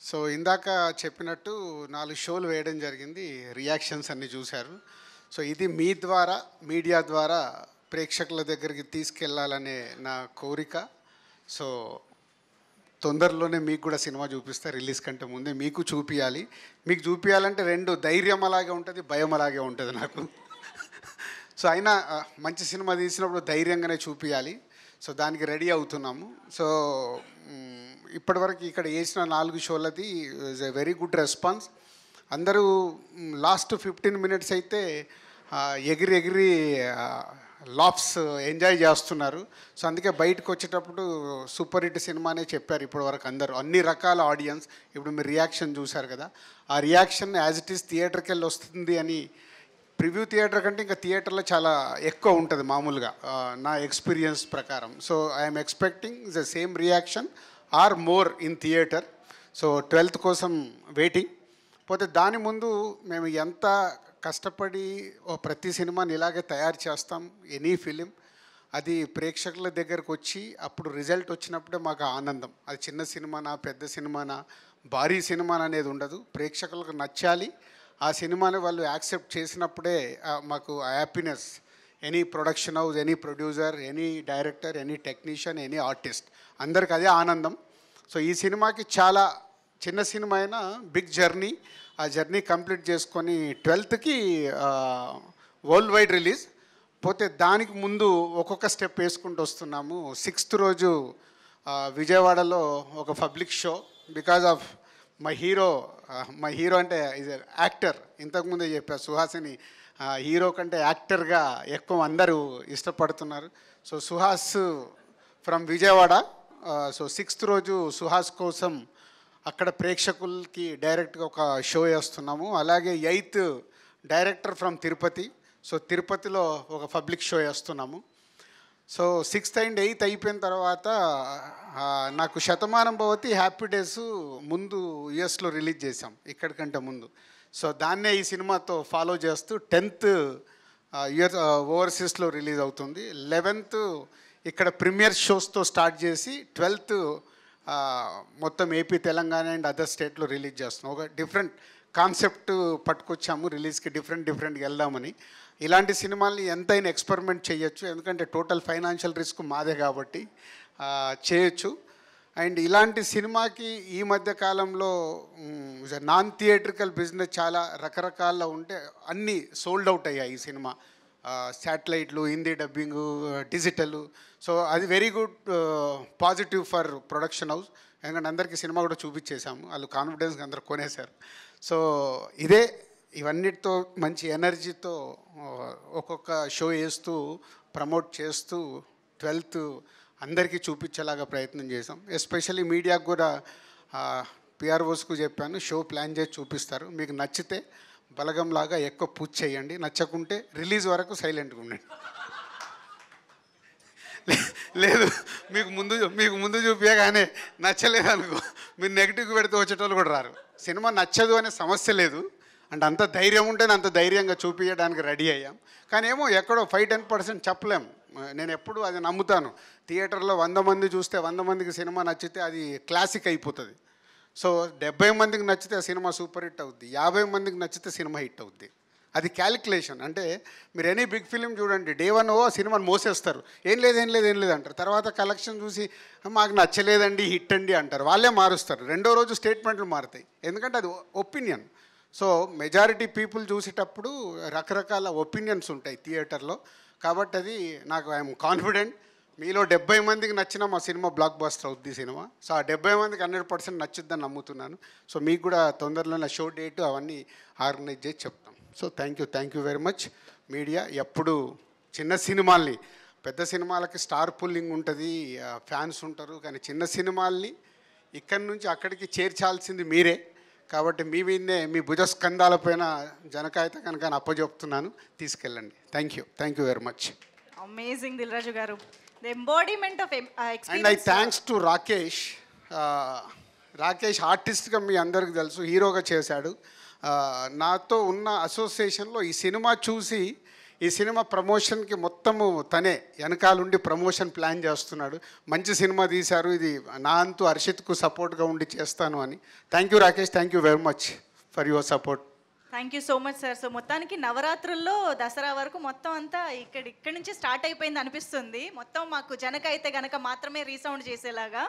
So ఇందాక చెప్పినట్టు 4 షోలు వేయడం జరిగింది. రియాక్షన్స్ అన్నీ చూశారు. సో ఇది మీ ద్వారా, మీడియా ద్వారా ప్రేక్షకుల దగ్గరికి తీసుకెళ్లాలనే నా కోరిక. సో తొందరలోనే మీకు కూడా సినిమా చూపిస్తా. రిలీజ్ కంటే ముందే మీకు చూపియాలి. మీకు చూపియాలంటే 2 ధైర్యం అలాగే ఉంటుంది, భయం అలాగే ఉంటుంది నాకు. సో అయినా మంచి సినిమా తీసినప్పుడు ధైర్యంగానే చూపియాలి. సో దానికి రెడీ అవుతున్నాము. సో ఇప్పటివరకు ఇక్కడ వేసిన 4 షోలది is a very good response. అందరూ లాస్ట్ 15 మినిట్స్ అయితే ఎగిరి లాఫ్స్ ఎంజాయ్ చేస్తున్నారు. సో అందుకే బయటకు వచ్చేటప్పుడు సూపర్ హిట్ సినిమానే చెప్పారు ఇప్పటివరకు అందరూ, అన్ని రకాల ఆడియన్స్. ఇప్పుడు మీరు రియాక్షన్ చూశారు కదా, ఆ రియాక్షన్ యాజ్ ఇట్ ఈస్ థియేటర్కి వెళ్ళి వస్తుంది అని. ప్రివ్యూ థియేటర్ కంటే ఇంకా థియేటర్లో చాలా ఎక్కువ ఉంటుంది మామూలుగా నా ఎక్స్పీరియన్స్ ప్రకారం. So I'm expecting the same reaction or more in theatre. So 12th కోసం వెయిటింగ్. పోతే దాని ముందు మేము ఎంత కష్టపడి ప్రతి సినిమాని ఇలాగే తయారు చేస్తాం. ఎనీ ఫిలిం అది ప్రేక్షకుల దగ్గరకు వచ్చి అప్పుడు రిజల్ట్ వచ్చినప్పుడే మాకు ఆనందం. అది చిన్న సినిమానా, పెద్ద సినిమానా, భారీ సినిమానా అనేది ఉండదు. ప్రేక్షకులకు నచ్చాలి. ఆ సినిమాని వాళ్ళు యాక్సెప్ట్ చేసినప్పుడే మాకు happiness. Any production house, any producer, any director, any technician, any artist, అందరికి అదే ఆనందం. సో ఈ సినిమాకి చాలా చిన్న సినిమా అయినా బిగ్ జర్నీ. ఆ జర్నీ కంప్లీట్ చేసుకొని 12th వరల్డ్ వైడ్ రిలీజ్. పోతే దానికి ముందు ఒక్కొక్క స్టెప్ వేసుకుంటూ వస్తున్నాము. 6th రోజు విజయవాడలో ఒక public show. Because of my hero అంటే ఈజ్ యాక్టర్. ఇంతకుముందే చెప్పారు, సుహాసిని హీరో కంటే యాక్టర్గా ఎక్కువ అందరూ ఇష్టపడుతున్నారు. So Suhas from Vijayawada. So 6th రోజు సుహాస్ కోసం అక్కడ ప్రేక్షకులకి డైరెక్ట్గా ఒక షో వేస్తున్నాము. అలాగే 8th director from Tirupati. So తిరుపతిలో ఒక పబ్లిక్ షో వేస్తున్నాము. సో 6th and 8th అయిపోయిన తర్వాత నాకు శతమానం భవతి, హ్యాపీ డేస్ ముందు యుఎస్లో రిలీజ్ చేసాం ఇక్కడికంటే ముందు. సో దాన్నే ఈ సినిమాతో ఫాలో చేస్తూ 10th యుఎస్ ఓవర్సీస్లో రిలీజ్ అవుతుంది. 11th ఇక్కడ ప్రీమియర్ షోస్తో స్టార్ట్ చేసి 12th మొత్తం ఏపీ, తెలంగాణ అండ్ అదర్ స్టేట్లో రిలీజ్ చేస్తున్నాం. ఒక డిఫరెంట్ కాన్సెప్ట్ పట్టుకొచ్చాము రిలీజ్కి, డిఫరెంట్గా వెళ్దామని. ఇలాంటి సినిమాల్ని ఎంతైనా ఎక్స్పెరిమెంట్ చేయొచ్చు, ఎందుకంటే టోటల్ ఫైనాన్షియల్ రిస్క్ మాదే కాబట్టి చేయొచ్చు. అండ్ ఇలాంటి సినిమాకి ఈ మధ్య కాలంలో నాన్ థియేట్రికల్ బిజినెస్ చాలా రకరకాల ఉంటే అన్నీ సోల్డ్ అవుట్ అయ్యాయి. ఈ సినిమా శాటిలైట్లు, హిందీ డబ్బింగు, డిజిటల్. సో అది very good positive for production house. ఎందుకంటే అందరికీ సినిమా కూడా చూపించేశాము, వాళ్ళు కాన్ఫిడెన్స్గా అందరూ కొనేశారు. సో ఇవన్నిటితో మంచి ఎనర్జీతో ఒక్కొక్క షో వేస్తూ ప్రమోట్ చేస్తూ 12th అందరికీ చూపించేలాగా ప్రయత్నం చేసాం. ఎస్పెషల్లీ మీడియాకు కూడా పిఆర్ఓస్కు చెప్పాను, షో ప్లాన్ చేసి చూపిస్తారు. మీకు నచ్చితే బలగంలాగా ఎక్కువ పూజ చేయండి, నచ్చకుంటే రిలీజ్ వరకు సైలెంట్గా ఉండండి. లేదు మీకు ముందు చూపించగానే నచ్చలేదు అనుకో, మీరు నెగిటివ్ పెడితే వచ్చేటోళ్ళు కూడా రారు. సినిమా నచ్చదు అనే సమస్య లేదు. అంటే అంత ధైర్యం ఉంటేనే అంత ధైర్యంగా చూపించడానికి రెడీ అయ్యాం. కానీ ఏమో ఎక్కడో 5-10% చెప్పలేము. నేను ఎప్పుడు అది నమ్ముతాను. థియేటర్లో 100 మంది చూస్తే 100 మందికి సినిమా నచ్చితే అది క్లాసిక్ అయిపోతుంది. సో 70 మందికి నచ్చితే ఆ సినిమా సూపర్ హిట్ అవుద్ది, 50 మందికి నచ్చితే సినిమా హిట్ అవుద్ది. అది క్యాలిక్యులేషన్. అంటే మీరు ఎనీ బిగ్ ఫిలిం చూడండి, డే 1 ఆ సినిమాని మోసేస్తారు, ఏం లేదు అంటారు. తర్వాత కలెక్షన్ చూసి మాకు నచ్చలేదండి, హిట్ అండి అంటారు. వాళ్ళే మారుస్తారు. 2వ రోజు స్టేట్మెంట్లు మారుతాయి, ఎందుకంటే అది ఒపీనియన్. సో మెజారిటీ పీపుల్ చూసేటప్పుడు రకరకాల ఒపీనియన్స్ ఉంటాయి థియేటర్లో. కాబట్టి అది నాకు ఐఎమ్ కాన్ఫిడెంట్ మీలో 70 మందికి నచ్చిన మా సినిమా బ్లాక్ బస్టర్ అవుద్ది సినిమా. సో ఆ 70 మందికి 100% నచ్చుద్దని నమ్ముతున్నాను. సో మీకు కూడా తొందరలోనే షో డేటు అవన్నీ ఆర్గనైజ్ చేసి చెప్తాం. So thank you very much media. ఎప్పుడు చిన్న సినిమాల్ని, పెద్ద సినిమాలకి స్టార్ పుల్లింగ్ ఉంటుంది, ఫ్యాన్స్ ఉంటారు. కానీ చిన్న సినిమాల్ని ఇక్కడి నుంచి అక్కడికి చేర్చాల్సింది మీరే. కాబట్టి మీ మీదనే, మీ భుజస్కంధాలపైన జనకాయత కనుక అప్పచెప్తున్నాను, తీసుకెళ్ళండి. Thank you very much. Amazing Dil Raju గారు. The embodiment of experience. And I thanks to Rakesh ఆర్టిస్ట్గా మీ అందరికీ తెలుసు, హీరోగా చేశాడు. నాతో ఉన్న అసోసియేషన్లో ఈ సినిమా చూసి ఈ సినిమా ప్రమోషన్కి మొత్తము తనే వెనకాలండి ప్రమోషన్ ప్లాన్ చేస్తున్నాడు. మంచి సినిమా తీశారు, ఇది నా అంతు హర్షిత్కు సపోర్ట్గా ఉండి చేస్తాను అని. Thank you Rakesh, thank you very much for your support. Thank you so much sir. So మొత్తానికి నవరాత్రుల్లో దసరా వరకు మొత్తం అంతా ఇక్కడి నుంచి స్టార్ట్ అయిపోయింది అనిపిస్తుంది. మొత్తం మాకు జనక అయితే గనక మాత్రమే రీసౌండ్ చేసేలాగా.